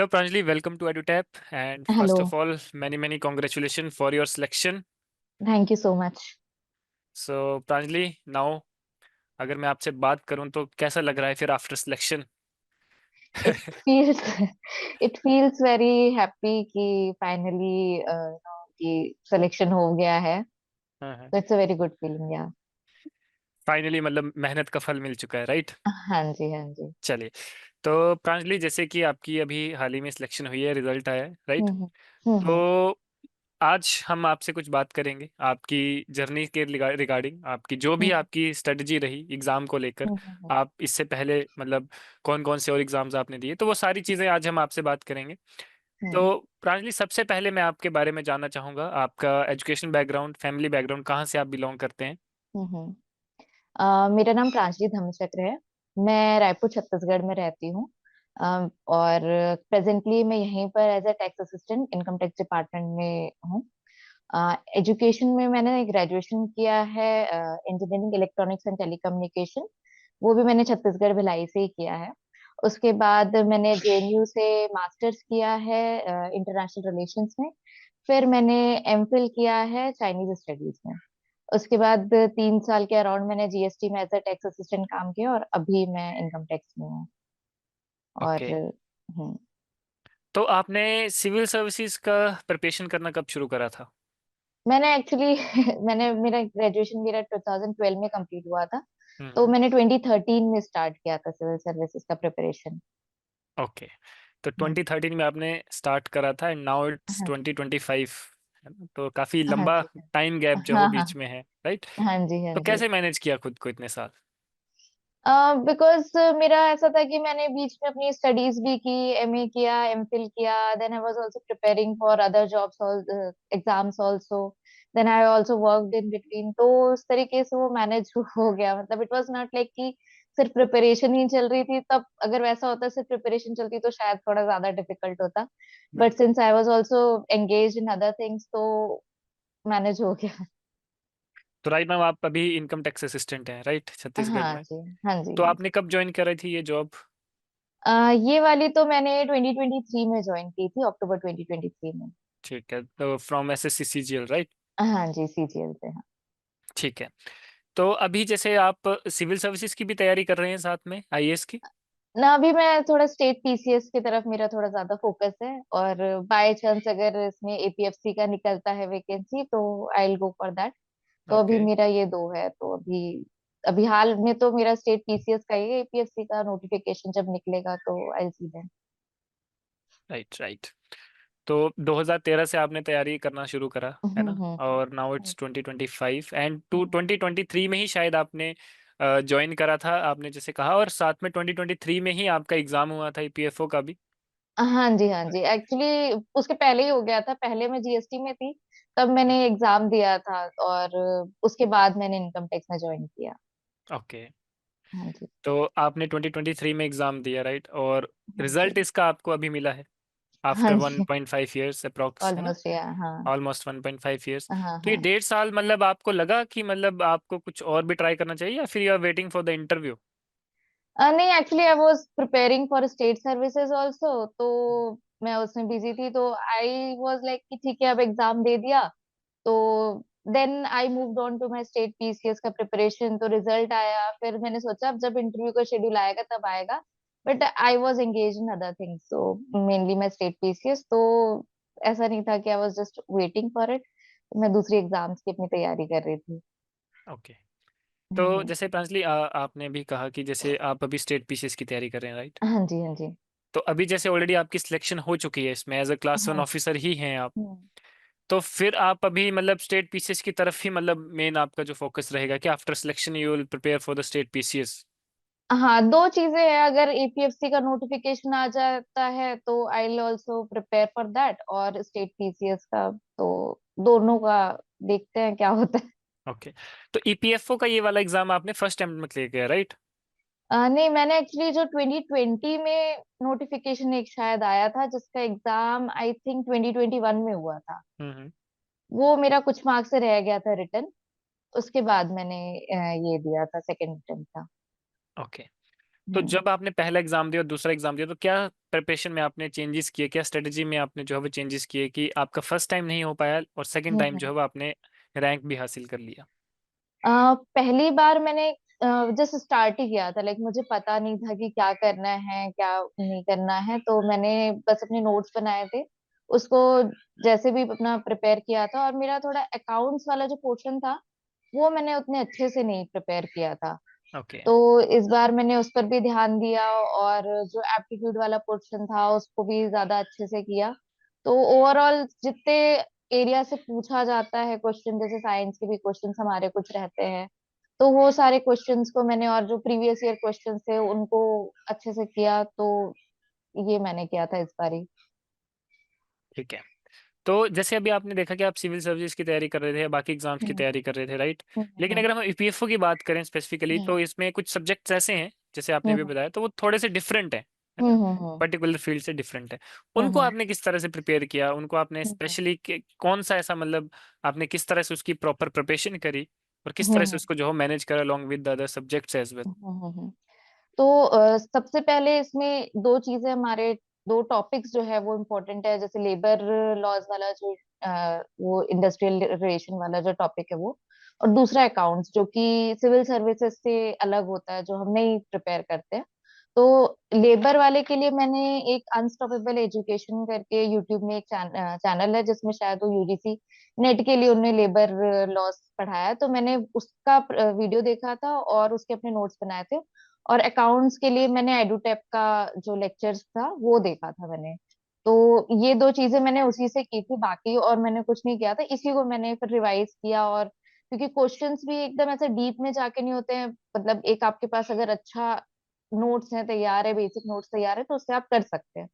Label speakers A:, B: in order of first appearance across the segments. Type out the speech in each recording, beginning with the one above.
A: Hello, Pranjali. Welcome to EduTap. And
B: hello.
A: first of all, many congratulations for your selection.
B: Thank you so much.
A: So, Pranjali, now अगर मैं आपसे बात करूं तो कैसा लग रहा है फिर after selection?
B: It feels it feels very happy कि फाइनली कि सिलेक्शन हो गया है। तो it's a very good feeling या।
A: फाइनली मतलब मेहनत का फल मिल चुका है, राइट?
B: हाँ जी, हाँ जी।
A: चलिए। तो प्रांजलि, जैसे कि आपकी अभी हाल ही में सिलेक्शन हुई है, रिजल्ट आया है, राइट?
B: हम्म हम्म
A: तो आज हम आपसे कुछ बात करेंगे आपकी जर्नी के रिगार्डिंग, आपकी जो भी
B: हम्म
A: आपकी स्ट्रेटजी रही एग्जाम को लेकर।
B: हम्म हम्म
A: आप इससे पहले मतलब कौन कौन से और एग्जाम्स आपने दिए, तो वो सारी चीजें आज हम आपसे बात करेंगे।
B: हम्म
A: तो प्रांजलि, सबसे पहले मैं आपके बारे में जानना चाहूंगा, आपका एजुकेशन बैकग्राउंड, फैमिली बैकग्राउंड, कहाँ से आप बिलोंग करते हैं?
B: हम्म। मेरा नाम प्रांजलि धम्मचक्र है। मैं रायपुर छत्तीसगढ़ में रहती हूँ। और प्रेजेंटली मैं यहीं पर as a tax assistant income tax department में हूँ। एजुकेशन में मैंने ग्रेजुएशन किया है इंजीनियरिंग इलेक्ट्रॉनिक्स एंड टेलीकम्युनिकेशन। वो भी मैंने छत्तीसगढ़ भिलाई से ही किया है। उसके बाद मैंने जेएनयू से मास्टर्स किया है इंटरनेशनल रिलेशंस में। फिर मैंने एमफिल किया है चाइनीज स्टडीज में। उसके बाद 3 साल के अराउंड मैंने जीएसटी में एज अ टैक्स असिस्टेंट काम किया और अभी मैं इनकम टैक्स में हूँ। और
A: ओके।
B: हम्म।
A: तो आपने सिविल सर्विसेज का प्रिपरेशन करना कब शुरू करा था?
B: मैंने एक्चुअली मैंने मेरा ग्रेजुएशन मेरा 2012 में कंप्लीट हुआ था। तो
A: हम्म।
B: मैंने 2013 में स्टार्ट किया था सिविल सर्विसेज का प्रिपरेशन।
A: ओके। तो
B: हाँ
A: 2013 में आपने स्टार्ट करा था एंड नाउ इट्स
B: हाँ
A: 2025, है ना? तो काफी
B: हाँ
A: लंबा
B: जी।
A: टाइम गैप जो हो
B: हाँ हाँ
A: बीच में है, राइट?
B: हाँ जी, हाँ
A: तो
B: जी।
A: कैसे मैनेज किया खुद को इतने साल?
B: बिकॉज मेरा ऐसा था कि मैंने बीच में अपनी स्टडीज भी की, एमए किया, एमफिल किया, then I was also preparing for other jobs, exams also. Then I also worked in between, तो उस तरीके से वो मैनेज हो गया। मतलब इट वाज नॉट लाइक कि सिर्फ प्रिपरेशन ही चल रही थी। तब अगर वैसा होता सिर्फ प्रिपरेशन चलती तो शायद थोड़ा ज्यादा डिफिकल्ट होता। बट
A: बिल्कुल।
B: Since I was also engage in other things तो मैनेज हो गया।
A: तो राइट नाउ आप अभी इनकम टैक्स असिस्टेंट हैं, राइट, छत्तीसगढ़
B: हाँ
A: में?
B: जी, हाँ जी,
A: तो
B: हाँ जी।
A: आपने कब ज्वाइन करी थी ये जॉब?
B: ये वाली तो मैंने 2023 में ज्वाइन की थी, अक्टूबर 2023 में।
A: ठीक है, तो फ्रॉम एसएससी सीजीएल, राइट?
B: हाँ जी, सीजीएल से, हाँ।
A: ठीक है। तो अभी जैसे आप सिविल सर्विसेज की भी तैयारी कर रहे हैं साथ में, आईएएस की?
B: ना, अभी मैं थोड़ा स्टेट पीसीएस की तरफ मेरा थोड़ा ज्यादा फोकस है। और बाय चांस अगर इसमें एपीएफसी का निकलता है वैकेंसी तो I will go for that. तो अभी
A: ओके।
B: मेरा ये दो है। तो अभी अभी हाल में तो मेरा स्टेट पीसीएस का ही है। एपीएफसी का नोटिफिकेशन जब निकलेगा तो I will see then.
A: Right right. तो 2013 से आपने तैयारी करना शुरू करा, है ना? और now
B: hmm
A: it's 2025 and two
B: hmm.
A: 2023 में ही शायद आपने ज्वाइन करा था, आपने जैसे कहा, और साथ में 2023 में ही आपका एग्जाम हुआ था ईपीएफओ का भी।
B: हाँ जी, हाँ जी। एक्चुअली उसके पहले ही हो गया था। पहले मैं जीएसटी में थी, तब मैंने एग्जाम दिया था। और उसके बाद मैंने इनकम टैक्स में ज्वाइन किया।
A: ओके।
B: हाँ जी,
A: तो आपने 2023 में एग्जाम दिया, राइट? और
B: हाँ
A: रिजल्ट
B: जी,
A: इसका आपको अभी मिला है
B: हाँ
A: आफ्टर
B: जी।
A: 1.5 ईयर्स अप्रोक्स, है ना?
B: ऑलमोस्ट या, हाँ
A: ऑलमोस्ट 1.5 ईयर्स।
B: हाँ
A: तो ये
B: हाँ।
A: 1.5 साल मतलब आपको लगा कि मतलब आपको कुछ और भी ट्राई करना चाहिए, या फिर you are waiting for the interview?
B: नहीं, actually I was preparing for state services also. तो मैं उसमें बिजी थी, तो आई वाज लाइक कि ठीक है, अब एग्जाम दे दिया। तो then I moved on to my state PCS का प्रिपरेशन। तो रिजल्ट आया, फिर मैंने सोचा अब जब इंटरव्यू का शेड्यूल आएगा तब आएगा। But I was engage in other things, so mainly my state PCS. तो ऐसा नहीं था कि I was just waiting for it. मैं दूसरी एग्जाम्स की अपनी तैयारी कर रही थी।
A: ओके। तो
B: हम्म।
A: जैसे प्रांजलि, आपने भी कहा कि जैसे आप अभी स्टेट पीसीएस की तैयारी कर रहे हैं, राइट?
B: हाँ जी, हाँ जी,
A: तो अभी जैसे ऑलरेडी आपकी सिलेक्शन हो चुकी है इसमें, एज अ क्लास वन
B: हाँ जी।
A: ऑफिसर ही हैं आप।
B: हम्म।
A: तो फिर आप अभी मतलब स्टेट पीसीएस की तरफ ही मतलब मेन आपका जो फोकस रहेगा कि after selection you will prepare for the state PCS?
B: हाँ, दो चीजें हैं। अगर एपीएफसी का नोटिफिकेशन आ जाता है तो I will also prepare for that, और स्टेट पीसीएस का तो दोनों का देखते हैं क्या होता है।
A: ओके। तो ईपीएफओ का ये वाला एग्जाम आपने फर्स्ट अटेम्प्ट में क्लियर किया, राइट?
B: नहीं, मैंने एक्चुअली जो 2020 में नोटिफिकेशन एक शायद आया था जिसका एग्जाम आई थिंक 2021 में हुआ था।
A: हम्म।
B: वो मेरा कुछ मार्क्स से रह गया था रिटर्न। उसके बाद मैंने ये दिया था, सेकंड अटेम्प्ट था।
A: ओके। तो
B: हम्म
A: जब आपने पहला एग्जाम दिया और दूसरा एग्जाम दिया, तो क्या प्रिपरेशन में आपने चेंजेस किए, क्या स्ट्रेटजी में आपने जो है वो चेंजेस किए कि आपका फर्स्ट टाइम नहीं हो पाया और सेकंड टाइम जो
B: हम्म।
A: है वो आपने रैंक भी हासिल कर लिया?
B: पहली बार मैंने जस्ट स्टार्ट ही किया था, लाइक मुझे पता नहीं था कि क्या करना है क्या नहीं करना है, तो मैंने बस अपने नोट्स बनाए थे, उसको जैसे भी अपना प्रिपेयर किया था। और मेरा थोड़ा अकाउंट्स वाला जो पोर्शन था वो मैंने उतने अच्छे से नहीं प्रिपेयर किया था।
A: ओके।
B: तो इस बार मैंने उस पर भी ध्यान दिया, और जो एप्टीट्यूड वाला पोर्शन था उसको भी ज्यादा अच्छे से किया। तो ओवरऑल जितने एरिया से पूछा जाता है क्वेश्चन, जैसे साइंस के भी क्वेश्चंस हमारे कुछ रहते हैं, तो वो सारे क्वेश्चंस को मैंने, और जो प्रीवियस ईयर क्वेश्चंस थे उनको अच्छे से किया। तो ये मैंने किया था इस बारी।
A: ठीक है। तो जैसे अभी आपने देखा कि आप सिविल सर्विस की तैयारी कर रहे थे या बाकी एग्जाम्स की
B: हम्म
A: तैयारी कर रहे थे, राइट? लेकिन
B: हम्म
A: अगर हम ईपीएफओ की बात करें स्पेसिफिकली,
B: हम्म
A: तो इसमें कुछ सब्जेक्ट्स ऐसे हैं, जैसे आपने भी
B: हम्म
A: बताया, तो वो थोड़े से डिफरेंट है ना,
B: हम्म हम्म
A: पर्टिकुलर फील्ड से डिफरेंट है। उनको
B: हम्म
A: आपने किस तरह से प्रिपेयर किया, उनको आपने
B: हम्म
A: स्पेशली कौन सा ऐसा मतलब आपने किस तरह से उसकी प्रॉपर प्रिपरेशन करी और किस तरह से
B: हम्म
A: उसको जो है मैनेज करा along with the other subjects as well?
B: Hmm. तो सबसे पहले इसमें दो चीजें हमारे, दो टॉपिक्स जो है वो इम्पोर्टेंट है। जैसे लेबर लॉज वाला जो वो इंडस्ट्रियल रिलेशन वाला जो टॉपिक है वो, और दूसरा अकाउंट्स जो कि सिविल सर्विसेज से अलग होता है, जो हम नहीं प्रिपेयर करते हैं। तो लेबर वाले के लिए मैंने एक अनस्टॉपेबल एजुकेशन करके यूट्यूब में एक चैनल है, जिसमें शायद वो यूजीसी नेट के लिए उन्होंने लेबर लॉस पढ़ाया है। तो मैंने उसका वीडियो देखा था और उसके अपने नोट्स बनाए थे। और अकाउंट्स के लिए मैंने एडुटेप का जो लेक्चर्स था वो देखा था मैंने। तो ये दो चीजें मैंने उसी से की थी, बाकी और मैंने कुछ नहीं किया था। इसी को मैंने फिर रिवाइज किया। और क्योंकि क्वेश्चंस भी एकदम ऐसे डीप में जाके नहीं होते हैं, मतलब एक आपके पास अगर अच्छा नोट्स है तैयार है, बेसिक नोट्स तैयार है, तो उससे आप कर सकते हैं।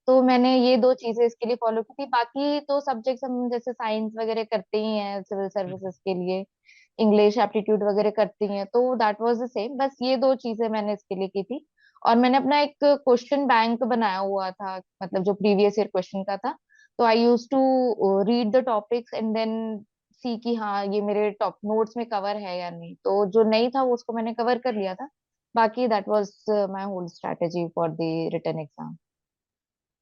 B: तो मैंने ये दो चीजें इसके लिए फॉलो की थी। बाकी तो सब्जेक्ट्स हम जैसे साइंस वगैरह करते ही हैं सिविल सर्विसेज के लिए, इंग्लिश एप्टीट्यूड वगैरह करती हैं, तो दैट वाज द सेम। बस ये दो चीजें मैंने इसके लिए की थी। और मैंने अपना एक क्वेश्चन बैंक बनाया हुआ था, मतलब जो प्रीवियस ईयर क्वेश्चन का था। तो I use to read the topics and then see कि हाँ ये मेरे टॉप नोट्स में कवर है या नहीं। तो जो नहीं था वो उसको मैंने कवर कर लिया था। बाकी that was my whole strategy for the written exam.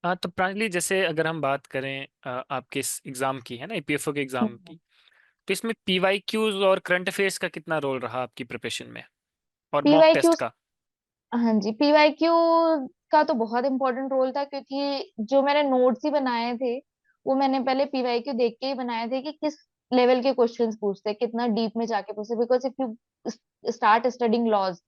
A: हाँ, तो प्राइमली जैसे अगर हम बात करें आपके इस एग्जाम की, है ना, ईपीएफओ के एग्जाम की, तो इसमें पीवाई क्यूज और करंट अफेयर्स का कितना रोल रहा आपकी प्रिपरेशन में, और मॉक
B: पीवाईक्यू,
A: टेस्ट का?
B: हाँ जी, पीवाईक्यू का तो बहुत इंपॉर्टेंट रोल था, क्योंकि जो मैंने नोट्स ही बनाए थे वो मैंने पहले पीवाईक्यू देख के ही बनाए थे कि किस लेवल के क्वेश्चंस पूछते हैं, कितना डीप में जाके पूछते हैं। Because if you start studying laws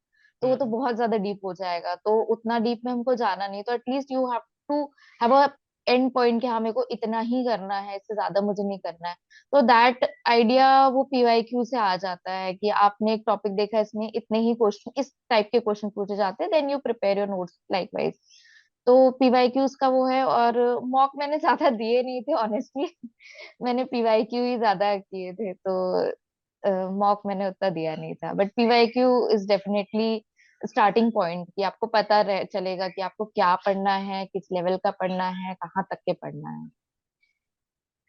B: तो वो तो
A: हम्म।
B: बहुत ज्यादा डीप हो जाएगा, तो उतना डीप में हमको जाना नहीं। तो at least you have to have a end point कि हाँ मेरे को इतना ही करना है, इससे ज्यादा मुझे नहीं करना है। तो दैट आइडिया वो पीवाईक्यू से आ जाता है कि आपने एक टॉपिक देखा, इसमें इतने ही क्वेश्चन, इस टाइप के क्वेश्चन पूछे जाते हैं, then you prepare your notes likewise. तो पीवाईक्यूज का वो है। और मॉक मैंने ज्यादा दिए नहीं थे ऑनेस्टली। मैंने पीवाईक्यू ही ज्यादा किए थे, तो मॉक मैंने उतना दिया नहीं था। But PYQ is definitely starting point कि आपको पता रह चलेगा कि आपको क्या पढ़ना है, किस लेवल का पढ़ना है, कहाँ तक के पढ़ना है।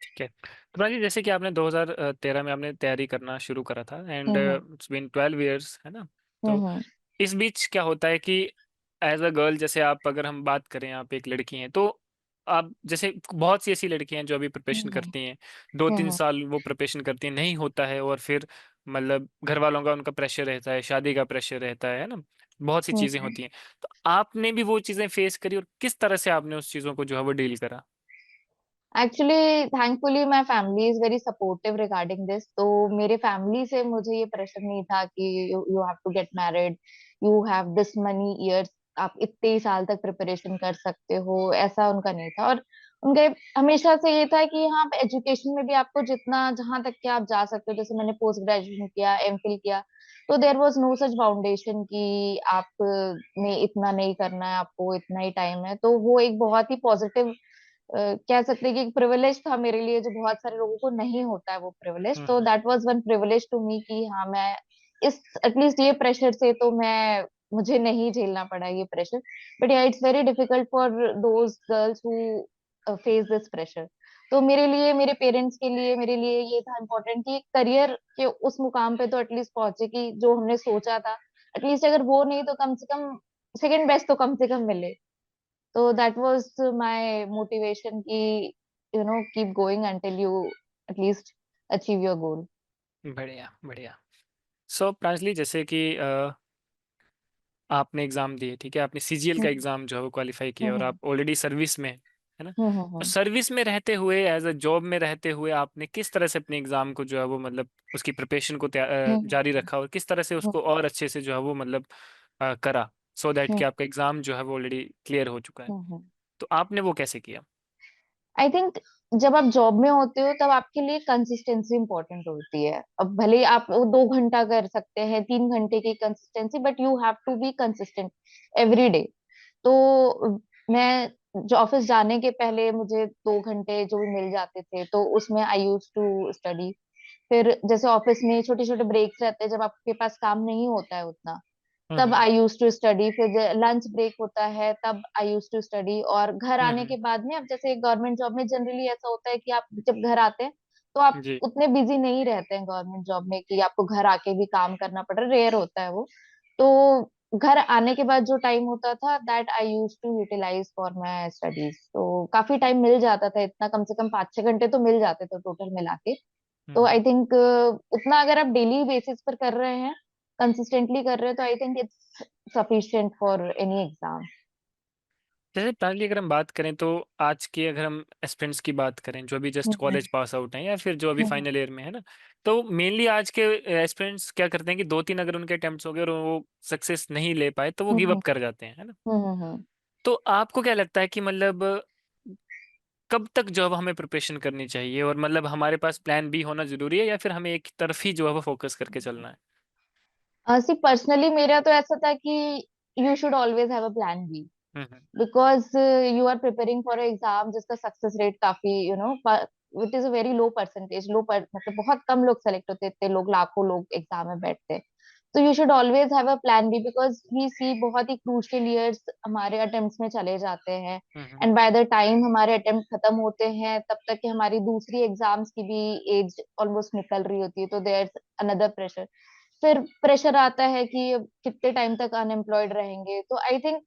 A: ठीक है। तो प्राची, जैसे कि आपने 2013 में आपने तैयारी करना शुरू करा था and
B: hmm
A: it's been 12 years, है ना? तो
B: हम्म
A: इस बीच क्या होता है कि एज अ गर्ल, जैसे आप अगर हम बात करें, आप एक लड़की हैं, तो आप जैसे बहुत सी ऐसी लड़कियां हैं जो अभी प्रिपरेशन
B: हम्म
A: करती हैं, 2-3 साल वो प्रिपरेशन करती हैं, नहीं होता है, और फिर मतलब घर वालों का उनका प्रेशर रहता है, शादी का प्रेशर रहता है ना, बहुत सी चीजें
B: हम्म।
A: होती हैं। तो आपने भी वो चीजें फेस करी और किस तरह से आपने उस चीजों को जो है वो डील करा?
B: Actually thankfully my family is very supportive regarding this. तो मेरे फैमिली से मुझे ये प्रेशर नहीं था कि you have to get married, you have this many years, आप इतने ही साल तक प्रिपरेशन कर सकते हो, ऐसा उनका नहीं था। और उनके हमेशा से ये था कि हाँ एजुकेशन में भी आपको जितना जहां तक के आप जा सकते हो, जैसे मैंने पोस्ट ग्रेजुएशन किया, एमफिल किया, तो देयर वाज नो सच बाउंडेशन कि आप ने इतना नहीं करना है, आपको इतना ही टाइम है। तो वो एक बहुत ही पॉजिटिव कह सकते हैं कि एक प्रिविलेज था मेरे लिए, जो बहुत सारे लोगों को नहीं होता है वो प्रिविलेज। तो
A: hmm
B: that was one privilege to me कि हाँ मैं इस एटलीस्ट ये प्रेशर से तो मैं, मुझे नहीं झेलना पड़ा ये प्रेशर। बट या it's very difficult for those girls who face this pressure. तो मेरे लिए, मेरे पेरेंट्स के लिए, मेरे लिए ये था इम्पोर्टेंट कि करियर के उस मुकाम पे तो एटलीस्ट पहुंचे कि जो हमने सोचा था, एटलीस्ट अगर वो नहीं तो कम से कम सेकंड बेस्ट तो कम से कम मिले। तो दैट वाज माय मोटिवेशन कि keep going until you at least achieve your goal.
A: बढ़िया बढ़िया। सो प्रांजलि, जैसे कि आपने एग्जाम दिए, ठीक है, आपने सीजीएल का
B: हम्म
A: एग्जाम जो है वो क्वालिफाई किया और
B: हम्म
A: आप ऑलरेडी सर्विस में हैं, है ना? तो
B: हम्म
A: सर्विस में रहते हुए, एज अ जॉब में रहते हुए, आपने किस तरह से अपने एग्जाम को जो है वो मतलब उसकी प्रिपरेशन को जारी
B: हम्म
A: रखा और किस तरह से
B: हम्म
A: उसको और अच्छे से जो है वो मतलब करा, सो दैट कि
B: हम्म
A: आपका एग्जाम जो है वो ऑलरेडी क्लियर हो चुका है?
B: हम्म
A: तो आपने वो कैसे किया?
B: आई थिंक जब आप जॉब में होते हो तब आपके लिए कंसिस्टेंसी इंपॉर्टेंट होती है। अब भले ही आप वो 2 घंटा कर सकते हैं, 3 घंटे की consistency, but you have to be consistent every day. तो मैं जो ऑफिस जाने के पहले मुझे 2 घंटे जो भी मिल जाते थे तो उसमें आई यूज टू स्टडी। फिर जैसे ऑफिस में छोटे छोटे ब्रेक्स रहते हैं जब आपके पास काम नहीं होता है उतना, तब
A: हम्म
B: आई यूज टू स्टडी। फिर लंच ब्रेक होता है तब आई यूज टू स्टडी। और घर आने
A: हम्म।
B: के बाद में, अब जैसे गवर्नमेंट जॉब में जनरली ऐसा होता है कि आप जब घर आते हैं तो आप
A: जी।
B: उतने बिजी नहीं रहते हैं गवर्नमेंट जॉब में कि आपको घर आके भी काम करना पड़ रहा है, रेयर होता है वो। तो घर आने के बाद जो टाइम होता था that I use to utilise for my studies. तो काफी टाइम मिल जाता था, इतना कम से कम 5-6 घंटे तो मिल जाते थे टोटल मिला के। तो
A: हम्म।
B: आई थिंक उतना अगर आप डेली बेसिस पर कर रहे हैं, कंसिस्टेंटली कर रहे हैं, तो I think it's sufficient for any exam.
A: जैसे प्रांजलि, अगर हम बात करें तो आज के, अगर हम एस्पिरेंट्स की बात करें जो अभी जस्ट
B: हम्म
A: कॉलेज पास आउट हैं या फिर जो अभी
B: हम्म
A: फाइनल ईयर में है ना, तो मेनली आज के एस्पिरेंट्स क्या करते हैं कि दो तीन अगर उनके अटेम्प्ट्स हो गए और वो सक्सेस नहीं ले पाए तो वो गिव
B: हम्म
A: अप कर जाते हैं, है ना?
B: हम्म।
A: तो आपको क्या लगता है कि मतलब कब तक जो है वो हमें प्रिपरेशन करनी चाहिए, और मतलब हमारे पास प्लान बी होना जरूरी है या फिर हमें एक तरफ ही जो है वो फोकस करके चलना है?
B: सी पर्सनली मेरा तो ऐसा था कि you should always have a plan B.
A: Hmm
B: because you are preparing for exam जिसका सक्सेस रेट काफी it is a very low percentage. मतलब बहुत कम लोग सेलेक्ट होते, इतने लोग, लाखों लोग एग्जाम में बैठते हैं। तो you should always have a plan B because we see बहुत ही क्रूशियल ईयर्स हमारे अटेम्प्ट्स में चले जाते हैं।
A: Hmm
B: and by the time हमारे अटेम्प्ट खत्म होते हैं तब तक कि हमारी दूसरी एग्जाम्स की भी एज ऑलमोस्ट निकल रही होती है। तो देयर अनदर प्रेशर। फिर प्रेशर आता है कि अब कितने टाइम तक अनएम्प्लॉयड रहेंगे। तो आई थिंक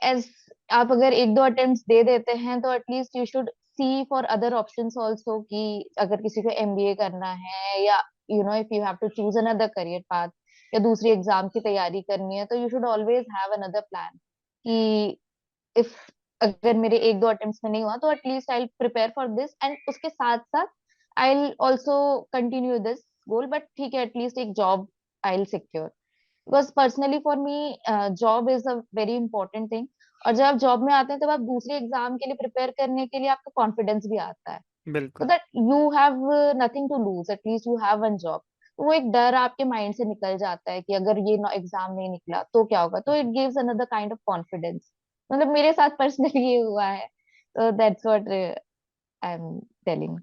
B: एज आप अगर 1-2 अटेम्प्ट्स दे देते हैं तो at least you should see for other options also, कि अगर किसी को एमबीए करना है या if you have to choose another career path या दूसरी एग्जाम की तैयारी करनी है, तो you should always have another plan कि इफ अगर मेरे 1-2 अटेम्प्ट्स में नहीं हुआ तो at least I prepare for this, and उसके साथ साथ I also continue this goal. But ठीक है, एटलीस्ट एक job I secure. Because personally for me job is a very important thing. और जब आप जॉब में आते हैं तब आप दूसरे एग्जाम के लिए प्रिपेयर करने के लिए आपका कॉन्फिडेंस भी आता है। सो
A: बिल्कुल।
B: That you have nothing to lose, at least you have one job. वो एक डर आपके माइंड से निकल जाता है कि अगर ये एग्जाम नहीं निकला तो क्या होगा। तो it
A: hmm.
B: Gives another kind of confidence. मतलब मेरे साथ पर्सनली ये हुआ है। तो that's what I am telling.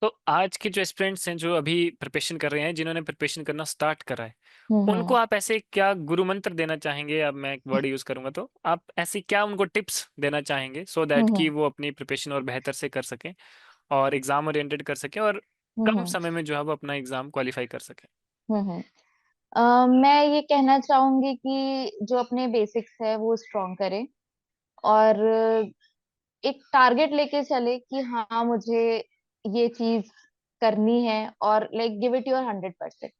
A: तो आज के जो स्टूडेंट्स हैं जो अभी प्रिपरेशन कर रहे हैं, जिन्होंने प्रिपरेशन करना स्टार्ट करा है, उनको
B: हम्म
A: आप ऐसे क्या गुरु मंत्र देना चाहेंगे? अब मैं एक वर्ड यूज करूंगा, तो आप ऐसी क्या उनको टिप्स देना चाहेंगे सो दैट
B: हम्म
A: कि वो अपनी प्रिपरेशन और बेहतर से कर सकें और एग्जाम ओरिएंटेड कर सकें और कम
B: हम्म
A: समय में जो है वो अपना एग्जाम क्वालिफाई कर सकें?
B: हम्म मैं ये कहना चाहूंगी कि जो अपने बेसिक्स है वो स्ट्रॉन्ग करें। और एक टारगेट लेके चले कि हाँ मुझे ये चीज करनी है, और like give it your 100%।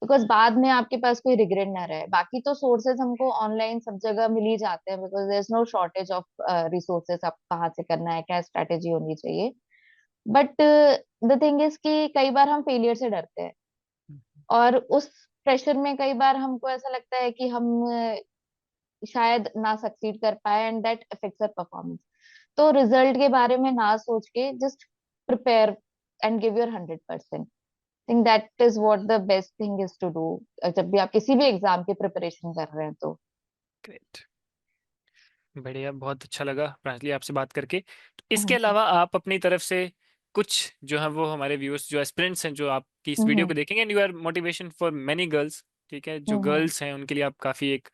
B: Because बाद में आपके पास कोई रिग्रेट ना रहे। बाकी तो सोर्सेज हमको ऑनलाइन सब जगह मिल ही जाते हैं, because there is no shortage of resources. आप कहाँ से करना है, क्या स्ट्रेटेजी होनी चाहिए। बट द थिंग इज कि कई बार हम फेलियर से डरते हैं, और उस प्रेशर में कई बार हमको ऐसा लगता है कि हम शायद ना सक्सीड कर पाए, and that affects our performance. तो रिजल्ट के बारे में ना सोच के just prepare and give your 100%। Think that is what the best thing is to do जब भी आप किसी भी एग्जाम की प्रिपरेशन कर रहे हैं तो।
A: ग्रेट। बढ़िया, बहुत अच्छा लगा प्रांजलि आपसे बात करके। तो इसके
B: हम्म
A: अलावा आप अपनी तरफ से कुछ जो है वो हमारे व्यूअर्स जो एस्पिरेंट्स हैं जो आपकी इस वीडियो
B: हम्म
A: को देखेंगे, and you are motivation for many girls, ठीक है, जो
B: हम्म
A: गर्ल्स हैं उनके लिए आप काफ़ी एक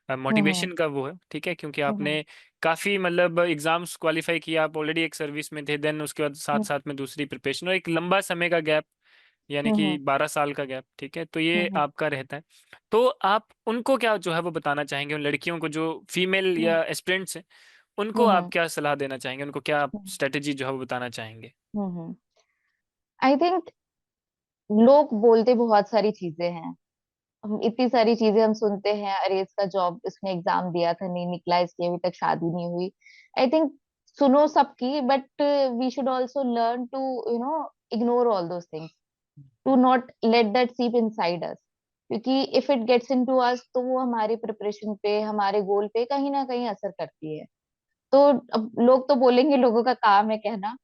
B: हम्म
A: मोटिवेशन का वो है, ठीक है, क्योंकि
B: हम्म
A: आपने काफ़ी मतलब एग्जाम्स क्वालिफाई किया, आप ऑलरेडी एक सर्विस में थे, देन उसके बाद साथ
B: हम्म
A: साथ में दूसरी प्रिपरेशन और एक लंबा समय का गैप यानी
B: हम्म।
A: कि 12 साल का गैप, ठीक है, तो ये
B: हम्म।
A: आपका रहता है। तो आप उनको क्या जो है वो बताना चाहेंगे, उन लड़कियों को जो फीमेल
B: हम्म।
A: या एस्पिरेंट्स हैं, उनको आप
B: हम्म।
A: क्या सलाह देना चाहेंगे, उनको क्या स्ट्रेटेजी जो है वो बताना चाहेंगे?
B: आई थिंक लोग बोलते बहुत सारी चीजें हैं, हम इतनी सारी चीजें हम सुनते हैं, अरे इसका जॉब, इसने एग्जाम दिया था नहीं निकला, इसकी अभी तक शादी नहीं हुई। आई थिंक सुनो सबकी, but we should also learn to ignore all those things, to not let that seep inside us, क्योंकि if it gets into us तो वो हमारी प्रिपरेशन पे, हमारे गोल पे कहीं ना कहीं असर करती है। तो अब लोग तो बोलेंगे, लोगों का काम है कहना।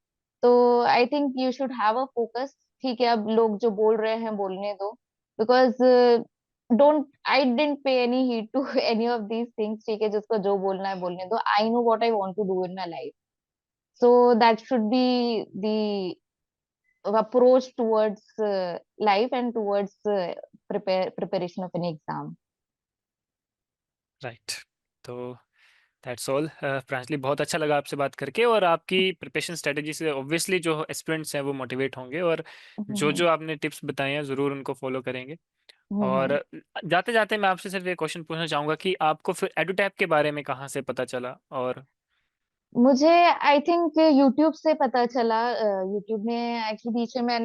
B: तो I think you should have a focus. ठीक है, अब लोग जो बोल रहे हैं बोलने दो, because don't, I didn't pay any heed to any of these things. ठीक है, जिसको जो बोलना है बोलने दो, I know what I want to do in my life, so that should be the approach towards life and towards preparation of an exam.
A: Right. तो that's all Pranjali, बहुत अच्छा लगा आपसे बात करके, और आपकी प्रिपरेशन स्ट्रेटेजी से ऑब्वियसली जो एस्पिरेंट्स हैं वो मोटिवेट होंगे, और जो
B: हम्म।
A: जो आपने टिप्स बताए हैं ज़रूर उनको फॉलो करेंगे।
B: हम्म।
A: और जाते जाते मैं आपसे सिर्फ एक क्वेश्चन पूछना चाहूंगा कि आपको फिर एडुटैप के बारे में कहाँ से पता चला? और
B: मुझे आई थिंक यूट्यूब से पता चला। यूट्यूब में एक्चुअली बीच में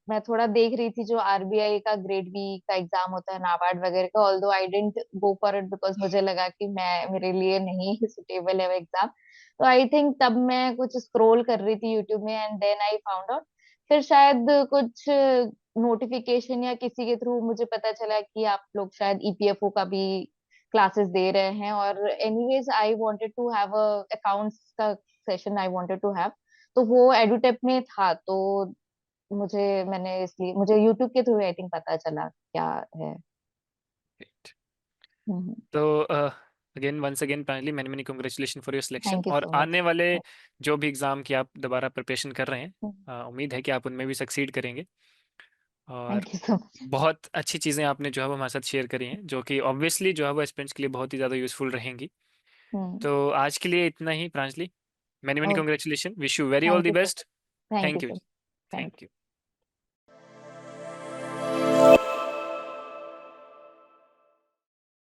B: मैं थोड़ा देख रही थी जो आरबीआई का ग्रेड बी का एग्जाम होता है, नाबार्ड वगैरह का, although I didn't go for it because मुझे लगा कि मैं, मेरे लिए नहीं सुटेबल है वो एग्जाम। तो आई थिंक तब मैं कुछ स्क्रॉल कर रही थी यूट्यूब में and then I found out. फिर शायद कुछ नोटिफिकेशन या किसी के थ्रू मुझे पता चला कि आप लोग शायद ईपीएफओ का भी क्लासेस दे रहे हैं, और anyways I wanted to have a accounts का session I wanted to have. तो वो एडुटेप में था, तो मैंने इसलिए मुझे यूट्यूब के थ्रू आई थिंक पता चला क्या है। हम्म।
A: तो again once again finally many many congratulation for your selection,
B: thank you
A: और
B: सो मच।
A: आने वाले जो भी एग्ज़ाम की आप दोबारा प्रिपरेशन कर रहे हैं, उम्मीद है कि आप उनमें भी सक्सीड करेंगे। और
B: थैंक यू सो मच।
A: बहुत अच्छी चीज़ें आपने जो है वो हमारे साथ शेयर करी हैं, जो कि ऑब्वियसली जो है वो एस्पिरेंट्स के लिए बहुत ही ज़्यादा यूज़फुल रहेंगी।
B: हम्म।
A: तो आज के लिए इतना ही Pranjali. Many many
B: okay.
A: Congratulation, wish you very all
B: thank
A: the
B: you so much.
A: Best.
B: Thank you
A: thank you.
B: So much. Thank
A: thank you.